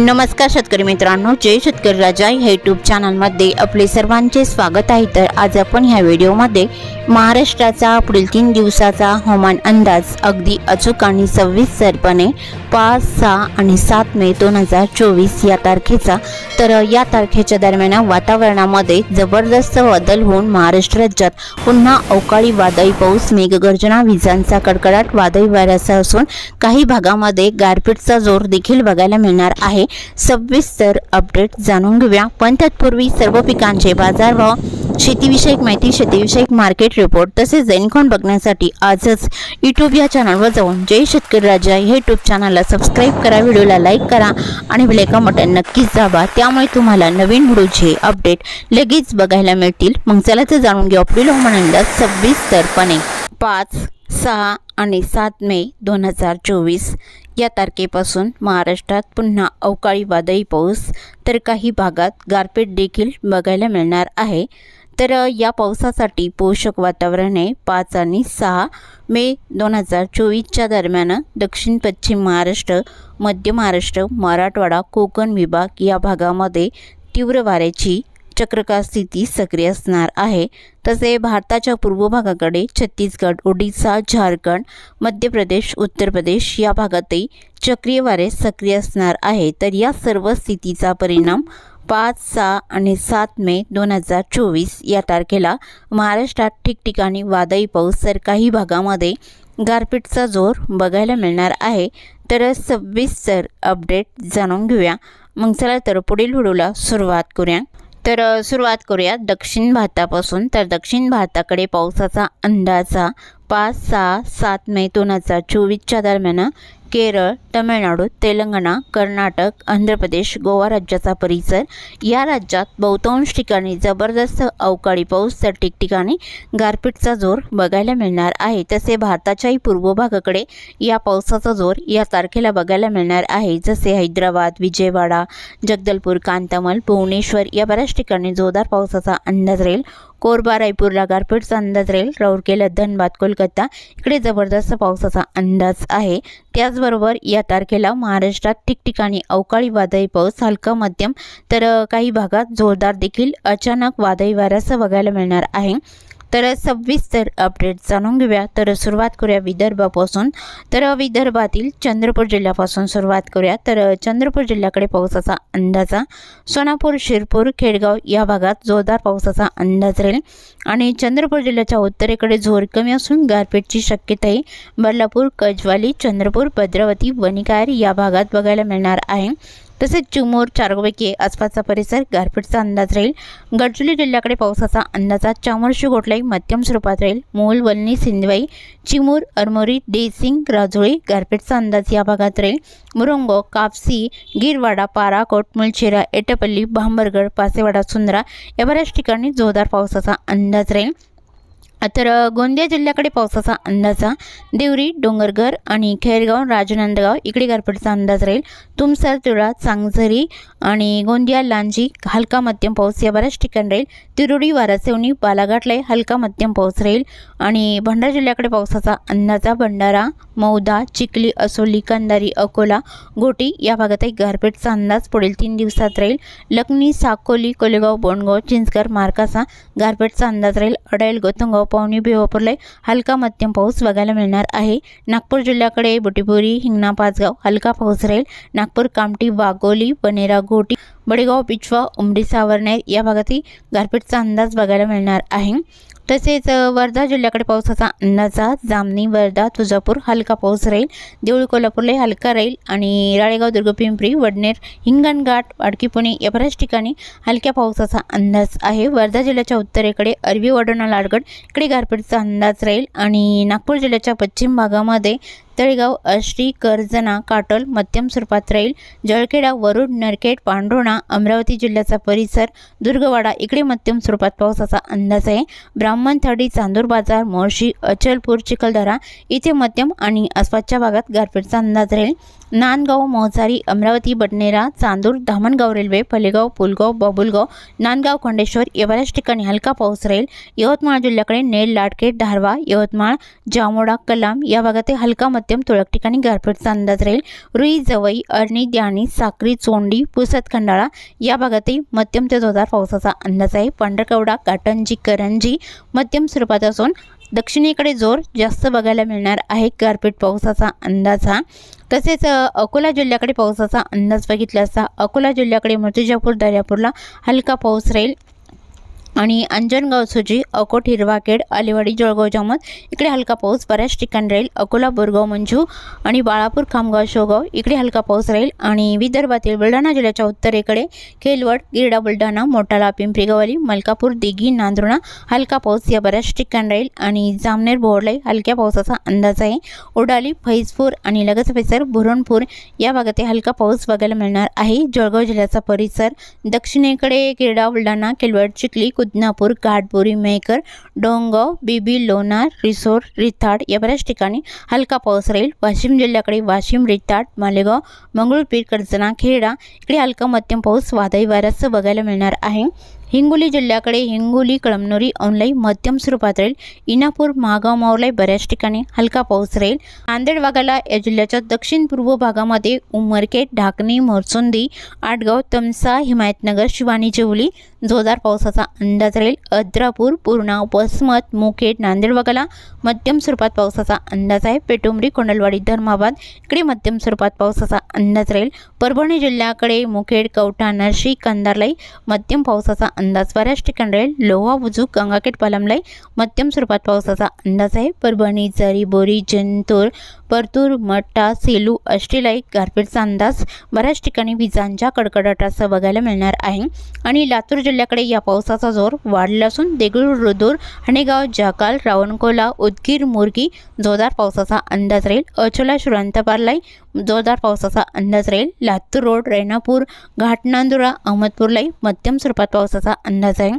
नमस्कार शेतकरी मित्रांनो, जय शेतकरी राजा या यूट्यूब चॅनलमध्ये आपले सर्वांचे स्वागत आहे। तर आज आपण ह्या व्हिडिओमध्ये महाराष्ट्राचा पुढील 3 दिवसाचा हवामान अंदाज अगदी अचूक आणि सविस्तरपणे 5, 6 आणि 7 मे 2024 या तारखेचा, तर या तारखेच्या दरम्यान वातावरणामध्ये जबरदस्त बदल होऊन महाराष्ट्र राज्यात पुन्हा अवकाळी वादळी पाऊस, मेघगर्जना, विजांचा कडकडाट, वादळी वाऱ्यासह असून काही भागामध्ये गारपीटचा जोर देखील बघायला मिळणार आहे। सविस्तर अपडेट जाणून घेऊया, पण तत्पूर्वी सर्व पिकांचे बाजारभाव, शेतीविषयक माहिती, शेतीविषयक मार्केट रिपोर्ट तसेच दैनिक बघण्यासाठी आजच यूट्यूब या चॅनलवर जाऊन जय शेतकरी राजा हे यूट्यूब चॅनलला सबस्क्राइब करा, व्हिडिओला लाईक करा आणि बेल आयकॉन बटन नक्कीच दाबा, त्यामुळे तुम्हाला नवीन व्हिडिओचे अपडेट लगेच बघायला मिळतील। मग चला तर जाणून घेऊ आपली हवामान अंदाज सविस्तरपणे 5, 6 आणि 7 मे 2024 या तारखेपासून महाराष्ट्रात पुन्हा अवकाळी वादळी पाऊस, तर काही भागात गारपीट देखील बघायला मिळणार आहे। तर या पावसासाठी पोषक वातावरण आहे। 5 आणि 6 मे 2024च्या दरम्यान दक्षिण पश्चिम महाराष्ट्र, मध्य महाराष्ट्र, मराठवाडा, कोकण विभाग या भागामध्ये तीव्र वाऱ्याची चक्रवात स्थिती सक्रिय असणार आहे। तसे भारताच्या पूर्व भागाकडे छत्तीसगड, ओडिशा, झारखंड, मध्य प्रदेश, उत्तर प्रदेश या भागातही चक्रीय वारे सक्रिय असणार आहे। तर या सर्व स्थितीचा परिणाम 5, 6 आणि 7 मे 2024 या तारखेला महाराष्ट्रात ठिकठिकाणी वादळी पाऊस, तर काही भागामध्ये गारपीटचा जोर बघायला मिळणार आहे। तर सविस्तर अपडेट जाणून घेऊया। मग चला तर पुढील व्हिडिओला सुरुवात करूया। तर सुरुवात करूया दक्षिण भारतापासून। तर दक्षिण भारताकडे पावसाचा अंदाजा 5, 6, 7 मे 2024च्या दरम्यान केरळ, तमिळनाडू, तेलंगणा, कर्नाटक, आंध्र प्रदेश, गोवा राज्याचा परिसर, या राज्यात बहुतांश ठिकाणी जबरदस्त अवकाळी पाऊस, तर ठिकठिकाणी गारपीटचा जोर बघायला मिळणार आहे। तसे भारताच्याही पूर्व भागाकडे या पावसाचा जोर या तारखेला बघायला मिळणार आहे। जसे हैदराबाद, विजयवाडा, जगदलपूर, कांतामल, भुवनेश्वर या बऱ्याच ठिकाणी जोरदार पावसाचा अंदाज राहील। कोरबा, रायपूरला गारपीटचा अंदाज राहील। राऊरकेला, धनबाद, कोलकाता इकडे जबरदस्त पावसाचा अंदाज आहे। त्याचबरोबर या तारखेला महाराष्ट्रात ठिकठिकाणी अवकाळी वादळी पाऊस, हलका मध्यम, तर काही भागात जोरदार देखील अचानक वादळी वाऱ्यासह बघायला मिळणार आहे। तर सविस्तर अपडेट जाणून घेऊया। तर सुरुवात करूया विदर्भापासून। तर विदर्भातील चंद्रपूर जिल्ह्यापासून सुरुवात करूया। तर चंद्रपूर जिल्ह्याकडे पावसाचा अंदाजा सोनापूर, शिरपूर, खेडगाव या भागात जोरदार पावसाचा अंदाज राहील आणि चंद्रपूर जिल्ह्याच्या उत्तरेकडे जोर कमी असून गारपीटची शक्यता आहे। बल्लापूर, कजवाली, चंद्रपूर, भद्रावती, वणिकायर या भागात बघायला मिळणार आहे। तसेच चिमूर, चारगोबेकी आसपासचा परिसर गारपीटचा अंदाज राहील। गडचिरोली जिल्ह्याकडे पावसाचा अंदाजा चामोर्शी, गोटलाई मध्यम स्वरूपात राहील। मूल, वलनी, सिंधवाई, चिमूर, अरमोरी, देसिंग, राजोळी गारपीटचा अंदाज या भागात राहील। मुरुंगो, कापसी, गिरवाडा, पाराकोट, मुलचेरा, एटापल्ली, भांबरगड, पासेवाडा, सुंदरा या बऱ्याच ठिकाणी जोरदार पावसाचा अंदाज राहील। तर गोंदिया जिल्ह्याकडे पावसाचा अंदाजा देवरी, डोंगरघर आणि खैरगाव, राजनंदगाव इकडे गारपीटचा अंदाज राहील। तुमसर, तुळा, चांगझरी आणि गोंदिया, लांजी हलका मध्यम पाऊस या बऱ्याच ठिकाणी राहील। तिरोडी, वारासेवणी, बालाघाटला हलका मध्यम पाऊस राहील आणि भंडारा जिल्ह्याकडे पावसाचा अंदाजा भंडारा, मौदा, चिखली, असोली, कंधारी, अकोला, घोटी या भागातही गारपीटचा अंदाज पुढील 3 दिवसात राहील। लखनी, साकोली, कोलेगाव, बोंडगाव, चिंचकर, मार्कासा गारपीटचा अंदाज राहील। अडाईल, गोतंगाव, पावनी, भिवापूरला हलका मध्यम पाऊस बघायला मिळणार आहे। नागपूर जिल्ह्याकडे बुटीपुरी, हिंगणा, पाचगाव हलका पाऊस राहील। नागपूर, कामठी, वाघोली, बनेरा, घोटी, बडेगाव, पिछवा, उमडी, सावरनेर या भागातही गारपीटचा अंदाज बघायला मिळणार आहे। तसेच वर्धा जिल्ह्याकडे पावसाचा अंदाजा जामनी, वर्धा, तुळजापूर हलका पाऊस राहील। देऊळ, कोल्हापूरला हलका राहील आणि राळेगाव, दुर्गपिंपरी, वडनेर, हिंगणघाट, वाडकी, पुणे या बऱ्याच ठिकाणी हलक्या पावसाचा अंदाज आहे। वर्धा जिल्ह्याच्या उत्तरेकडे अरबी, वडोणा, लाडगड इकडे गारपीटचा अंदाज राहील आणि नागपूर जिल्ह्याच्या पश्चिम भागामध्ये तळेगाव, आष्टी, करजना, काटोल मध्यम स्वरूपात राहील। जळखेडा, वरुड, नरखेड, पांढुर्णा, अमरावती जिल्ह्याचा परिसर, दुर्गवाडा इकडे मध्यम स्वरूपात पावसाचा अंदाज आहे। ब्राह्मणथडी, चांदूर बाजार, मोर्शी, अचलपूर, चिखलदरा इथे मध्यम आणि आसपासच्या भागात गारपीटचा अंदाज राहील। नांदगाव, मोहचारी, अमरावती, बडनेरा, चांदूर, धामणगाव रेल्वे, फलेगाव, पुलगाव, बाबुलगाव, नांदगाव, खंडेश्वर या बऱ्याच ठिकाणी हलका पाऊस राहील। यवतमाळ जिल्ह्याकडे नेर, लाडखेड, धारवा, यवतमाळ, जामोडा, कलाम या भागात हलका मध्यम तुरळक ठिकाणी गारपीटचा अंदाज राहील। रुई, जवई, अरणी, द्याणी, साक्री, चोंडी, पुसद, खंडाळा या भागातही मध्यम ते जोरदार पावसाचा अंदाज आहे। पांढरकवडा, काटंजी, करंजी मध्यम स्वरूपात असून दक्षिणेकडे जोर जास्त बघायला मिळणार आहे गारपीट पावसाचा अंदाज हा। तसेच अकोला जिल्ह्याकडे पावसाचा अंदाज बघितला असता अकोला जिल्ह्याकडे मूर्तिजापूर, दर्यापूरला हलका पाऊस राहील आणि अंजनगाव, सुजी, अकोट, हिरवाखेड, आलेवाडी, जळगाव, जामोद इकडे हलका पाऊस बऱ्याच ठिकाणी राहील। अकोला, बोरगाव, मंजू आणि बाळापूर, खामगाव, शेवगाव इकडे हलका पाऊस राहील आणि विदर्भातील बुलढाणा जिल्ह्याच्या उत्तरेकडे खेलवड, गिरडा, बुलढाणा, मोटाळा, पिंपरी गव्हाली, मलकापूर, दिघी, नांदुर्णा हलका पाऊस या बऱ्याच ठिकाणी राहील आणि जामनेर, बोर्डलाई हलक्या पावसाचा अंदाज आहे। उडाली, फैजपूर आणि लगतचा परिसर, बुरहानपूर या भागात हलका पाऊस बघायला मिळणार आहे। जळगाव जिल्ह्याचा परिसर दक्षिणेकडे गिरडा, बुलढाणा, खेलवड, चिखली, कुदनापूर, घाटपुरी, मेहकर, डोंगगाव, बीबी, लोणार, रिसोड, रिताड या बऱ्याच ठिकाणी हलका पाऊस राहील। वाशिम जिल्ह्याकडे वाशिम, रिताड, मालेगाव, मंगळूरपीर, कर्जना, खेडा इकडे हलका मध्यम पाऊस वादळी वाऱ्यासह बघायला मिळणार आहे। हिंगोली जिल्ह्याकडे हिंगोली, कळमनुरी, औंधलाई मध्यम स्वरूपात राहील। इनापूर, महागाव, मावलाई बऱ्याच ठिकाणी हलका पाऊस राहील। नांदेड वाघाला या जिल्ह्याच्या दक्षिण पूर्व भागामध्ये उमरखेड, ढाकणी, मोरचोंदी, आटगाव, तमसा, हिमायतनगर, शिवानी, जेवली जोरदार पावसाचा अंदाज राहील। अद्रापूर, पूर्णा, वसमत, मुखेड, नांदेड वाघाला मध्यम स्वरूपात पावसाचा अंदाज आहे। पेटुंबरी, कोंडलवाडी, धर्माबाद इकडे मध्यम स्वरूपात पावसाचा अंदाज राहील। परभणी जिल्ह्याकडे मुखेड, कवठा, नरशी, कंधारलाई मध्यम पावसाचा अंदाज बऱ्याच ठिकाणी राहील। लोहा, बुजुक, गंगाखेड, पालमलाई मध्यम स्वरूपात पावसाचा अंदाज आहे। परभणी, जरी, बोरी, जंतूर, परतूर, मट्टा, सेलू, अष्टेलाई गारपीटचा अंदाज बऱ्याच ठिकाणी विजांच्या कडकडाटासह बघायला मिळणार आहे। आणि लातूर जिल्ह्याकडे या पावसाचा जोर वाढला असून देगलूर, रुदूर, हणेगाव, जाकाल, रावणकोला, उदगीर, मुरगी जोरदार पावसाचा अंदाज राहील। अचोला, शुरांतपारलाई जोरदार पावसाचा अंदाज राहील। लातूर रोड, रेणापूर, घाटनांदुरा, अहमदपूरलाई मध्यम स्वरूपात पावसाचा अंदाज आहे।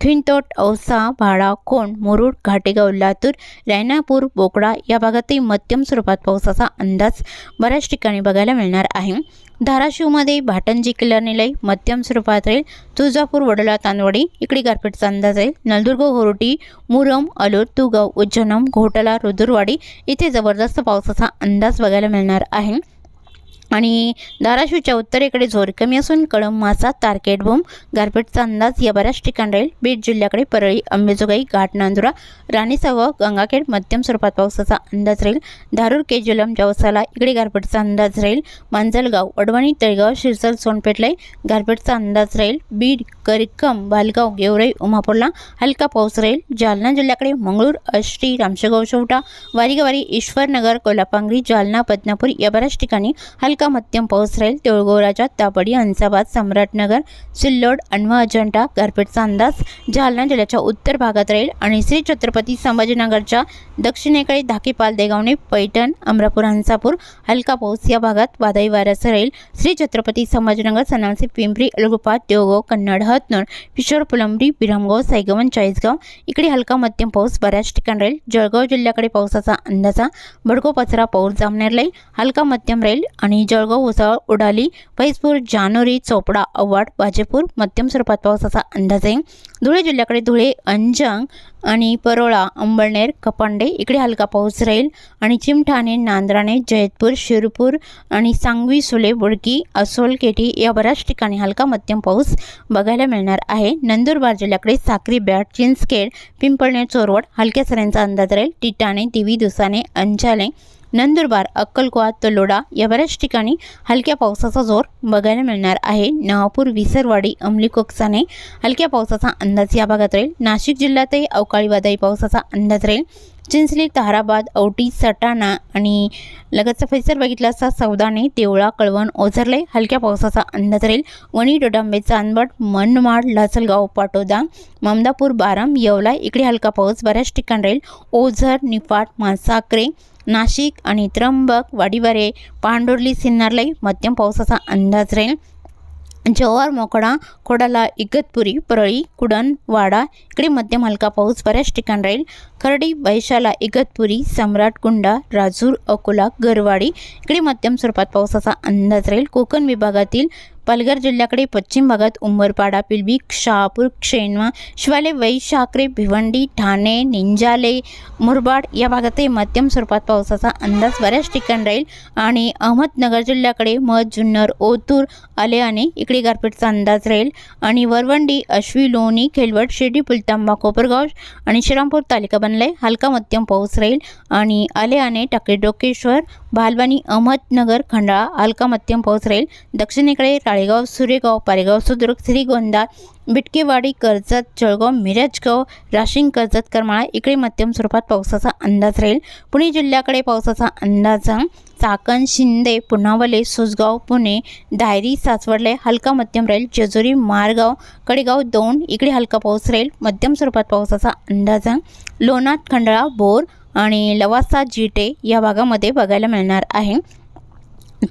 खिंतोट, औसा, भाडा, कोंड, मुरुड, घाटेगाव, लातूर, रेणापूर, बोकडा या भागातही मध्यम स्वरूपात पावसाचा अंदाज बऱ्याच ठिकाणी बघायला मिळणार आहे। धाराशिवमध्ये भाटंजी, किल्लारनेलाई मध्यम स्वरूपात राहील। तुळजापूर, वडोला, तांदवाडी इकडे गारपीटचा अंदाज आहे। नलदुर्ग, होरोटी, मुरम, अलोट, तुगाव, उज्जैनम, घोटाला, रुद्रवाडी इथे जबरदस्त पावसाचा अंदाज बघायला मिळणार आहे। आणि धाराशिवच्या उत्तरेकडे जोर कमी असून कळंब, मासा, तारकेटभूम गारपीटचा अंदाज या बऱ्याच ठिकाणी राहील। बीड जिल्ह्याकडे परळी, अंबेजोगाई, घाटनांदुरा, राणीसाव, गंगाखेड मध्यम स्वरूपात पावसाचा अंदाज राहील। धारूर, केजलम, जवसाला इकडे गारपीटचा अंदाज राहील। मांजलगाव, वडवणी, तळेगाव, शिरसल, सोनपेठलाई गारपीटचा अंदाज राहील। बीड, करिकम, बालगाव, गेवराई, उमापूरला हलका पाऊस राहील। जालना जिल्ह्याकडे मंगळूर, आष्टी, रामशेगाव, शेवटा, वारीगवारी, ईश्वरनगर, कोल्हापांगरी, जालना, बदनापूर या बऱ्याच ठिकाणी हलका मध्यम पाऊस राहील। देऊळगाव, राजा, तापडी, हंसाबाद, सम्राटनगर, सिल्लोड, अण्वा, अजंठा गारपीटचा अंदाज जालना जिल्ह्याच्या उत्तर भागात राहील। आणि श्री छत्रपती संभाजीनगरच्या दक्षिणेकडे धाकेपाल, देगावणे, पैठण, अमरापूर, हंसापूर हलका पाऊस या भागात वादळी वाऱ्यासह राहील। श्री छत्रपती संभाजीनगर, सनावसी, पिंपरी, अलगुपात, देवगाव, कन्नड, हतनूर, पिशोर, फुलंब्री, बिरामगाव, सायगवन, चाळीसगाव इकडे हलका मध्यम पाऊस बऱ्याच ठिकाणी राहील। जळगाव जिल्ह्याकडे पावसाचा अंदाजा बडगो, पचरा, पौर, जामनेरलाई हलका मध्यम राहील। आणि जळगाव, उसळ, उडाली, फैजपूर, जानोरी, चोपडा, अव्वाड, बाजेपूर मध्यम स्वरूपात पावसाचा अंदाज आहे। धुळे जिल्ह्याकडे धुळे, अंजंग आणि परोळा, अंबळनेर, कपांडे इकडे हलका पाऊस राहील। आणि चिमठाणे, नांद्राणे, जैतपूर, शिरपूर आणि सांगवी, सुले, बुडकी, असोल, केटी या बऱ्याच ठिकाणी हलका मध्यम पाऊस बघायला मिळणार आहे। नंदुरबार जिल्ह्याकडे साक्री, बॅट, चिंचखेड, पिंपळनेर, चोरवड हलक्या सऱ्यांचा अंदाज राहील। टिटाणे, दिवी, दुसाने, अंचाले, नंदुरबार, अक्कलकोवा, तलोडा या बऱ्याच ठिकाणी हलक्या पावसाचा जोर बघायला मिळणार आहे। नवापूर, विसरवाडी, अंमली, कोकसाने हलक्या पावसाचा अंदाज या भागात राहील। नाशिक जिल्ह्यातही अवकाळी वादळी पावसाचा अंदाज राहील। चिंचली, ताराबाद, औटी, सटाणा आणि लगतचा परिसर बघितला असता सौदाणे, देवळा, कळवण, ओझरले हलक्या पावसाचा अंदाज राहील। वणी, डोडांबे, चांदवड, मनमाड, लासलगाव, पाटोदा, ममदापूर, बारम, येवला इकडे हलका पाऊस बऱ्याच ठिकाणी राहील। ओझर, निफाड, मासाक्रे, नाशिक आणि त्र्यंबक, वाडीवारे, पांडुर्ली, सिन्नरलाई मध्यम पावसाचा अंदाज राहील। जव्हार मोकडा खोडाला इगतपुरी परळी कुडण वाडा इकडे मध्यम हलका पाऊस बऱ्याच ठिकाणी राहील। खर्डी वैशाला इगतपुरी सम्राट कुंडा राजूर अकोला गरवाडी इकडे मध्यम स्वरूपात पावसाचा अंदाज राहील। कोकण विभागातील पालघर जिल्ह्याकडे पश्चिम भागात उंबरपाडा पिलवी शहापूर क्षेनवा शिवाले वैशाखरे भिवंडी ठाणे निंजाले मुरबाड या भागातही मध्यम स्वरूपात पावसाचा अंदाज बऱ्याच ठिकाणी राहील। आणि अहमदनगर जिल्ह्याकडे मध जुन्नर ओतूर आलेआने इकडे गारपीटचा अंदाज राहील। आणि वरवंडी अश्वी लोणी खेलवड शिर्डी पुलतांबा कोपरगाव आणि श्रीरामपूर तालुका बनले हलका मध्यम पाऊस राहील। आणि आलेआने टाकळी डोकेश्वर भालवानी अहमदनगर खंडाळा हलका मध्यम पाऊस राहील। दक्षिणेकडे राळेगाव सुरेगाव पारेगाव सुद्रुक श्रीगोंदा बिटकेवाडी कर्जत जळगाव मिरजगाव राशिंग कर्जत करमाळा इकडे मध्यम स्वरूपात पावसाचा अंदाज राहील। पुणे जिल्ह्याकडे पावसाचा अंदाज चाकण शिंदे पुनावले सुसगाव पुणे दायरी सासवडले हलका मध्यम राहील। जेजुरी मारगाव कडेगाव दौंड इकडे हलका पाऊस राहील। मध्यम स्वरूपात पावसाचा अंदाज लोणार खंडाळा बोर आणि लवासा जिटे या भागामध्ये बघायला मिळणार आहे।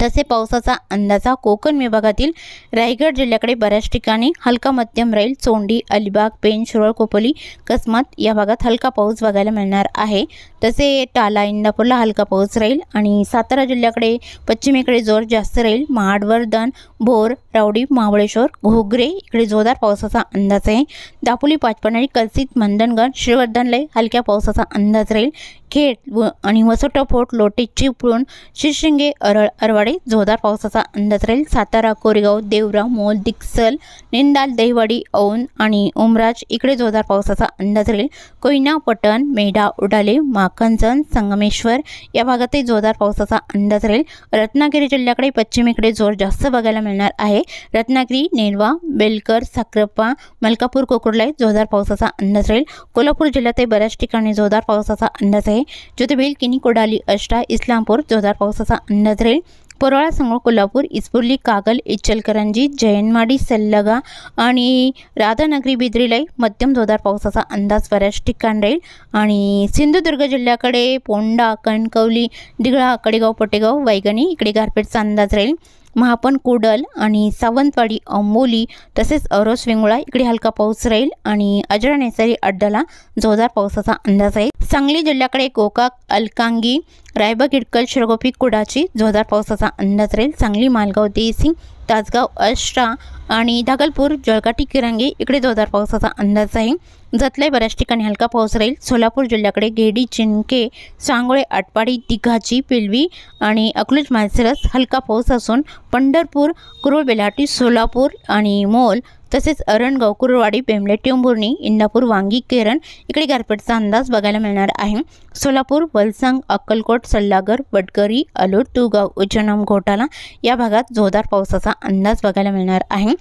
तसे पावसाचा अंदाजा कोकण विभागातील रायगड जिल्ह्याकडे बऱ्याच ठिकाणी हलका मध्यम राहील। चोंडी अलिबाग पेण शिरोळ खोपोली कसमत या भागात हलका पाऊस बघायला मिळणार आहे। तसे टाला इंदापूरला हलका पाऊस राहील। आणि सातारा जिल्ह्याकडे पश्चिमेकडे जोर जास्त राहील। महाडवर्धन भोर रावडी महाबळेश्वर घोगरे इकडे जोरदार पावसाचा अंदाज आहे। दापोली पाचपनाळी कलसित मंदनगड श्रीवर्धनला हलक्या पावसाचा अंदाज राहील। खेड आणि वसोटा फोर्ट लोटे चिपळूण शिरशिंगे अरळ अरवाडे जोरदार पावसाचा अंदाज राहील। सातारा कोरेगाव देवरा मोल दिक्सल निंदाल दहिवाडी औंध आणि उमराज इकडे जोरदार पावसाचा अंदाज राहील। कोयना पटण मेढा उडाले माखनजन संगमेश्वर या भागातही जोरदार पावसाचा अंदाज राहील। रत्नागिरी जिल्ह्याकडे पश्चिमेकडे जोर जास्त बघायला मिळणार आहे। रत्नागिरी नेरवा बेलकर साक्राप्पा मलकापूर कोकुर्ला जोरदार पावसाचा अंदाज राहील। कोल्हापूर जिल्ह्यातही बऱ्याच ठिकाणी जोरदार पावसाचा अंदाज आहे। ज्योतिबेल किनी कोडाली अष्टा इस्लामपूर जोरदार पावसाचा अंदाज राहील। परोळा संगळ कोल्हापूर इस्पुर्ली कागल इचलकरंजी जयनवाडी सल्लगा आणि राधानगरी बिद्रीला मध्यम जोरदार पावसाचा अंदाज बऱ्याच ठिकाणी राहील। आणि सिंधुदुर्ग जिल्ह्याकडे पोंडा कणकवली दिघळा कडेगाव पटेगाव वैगणी इकडे गारपीटचा अंदाज राहील। महापण कुडल आणि सावंतवाडी अंबोली तसेच औरस वेंगुळा इकडे हलका पाऊस राहील। आणि अजरा नेसरी अड्डाला जोरदार पावसाचा अंदाज आहे। सांगली जिल्ह्याकडे गोकाक अलकांगी रायबग इडकल शिरगोपी कुडाची जोरदार पावसाचा अंदाज राहील। सांगली मालगाव देसिंग तासगाव अष्टा आणि दागलपूर जळगाटी किरंगी इकडे जोरदार पावसाचा अंदाज आहे। जतले बऱ्याच ठिकाणी हलका पाऊस राहील। सोलापूर जिल्ह्याकडे गेडी चिंके सांगोळे आटपाडी दिघाची पिलवी आणि अकलूज माळशिरस हलका पाऊस असून पंढरपूर कुरुळ बेलाटी सोलापूर आणि मोल तसेच अरणगाव कुरुळवाडी बेमले टेंभुर्णी इंदापूर वांगी केरन इकडे गारपीटचा अंदाज बघायला मिळणार आहे। सोलापूर वलसंग अक्कलकोट सल्लागर वडगरी अलोट तुगाव उज्जैन घोटाला या भागात जोरदार पावसाचा अंदाज बघायला मिळणार आहे।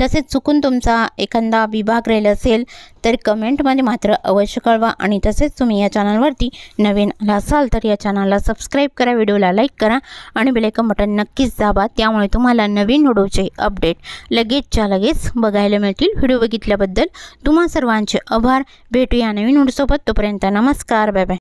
तसेच चुकून तुमचा एखादा विभाग राहिला असेल तर कमेंटमध्ये मात्र अवश्य कळवा। आणि तसेच तुम्ही या चॅनलवरती नवीन आला असाल तर या चॅनलला सबस्क्राईब करा, व्हिडिओला लाईक करा आणि बेल आयकॉन बटन नक्कीच दाबा, त्यामुळे तुम्हाला नवीन व्हिडिओचे अपडेट लगेचच्या लगेच बघायला मिळतील। व्हिडिओ बघितल्याबद्दल तुम्हा सर्वांचे आभार। भेटूया नवीन व्हिडिओसोबत, तोपर्यंत नमस्कार, बाय बाय।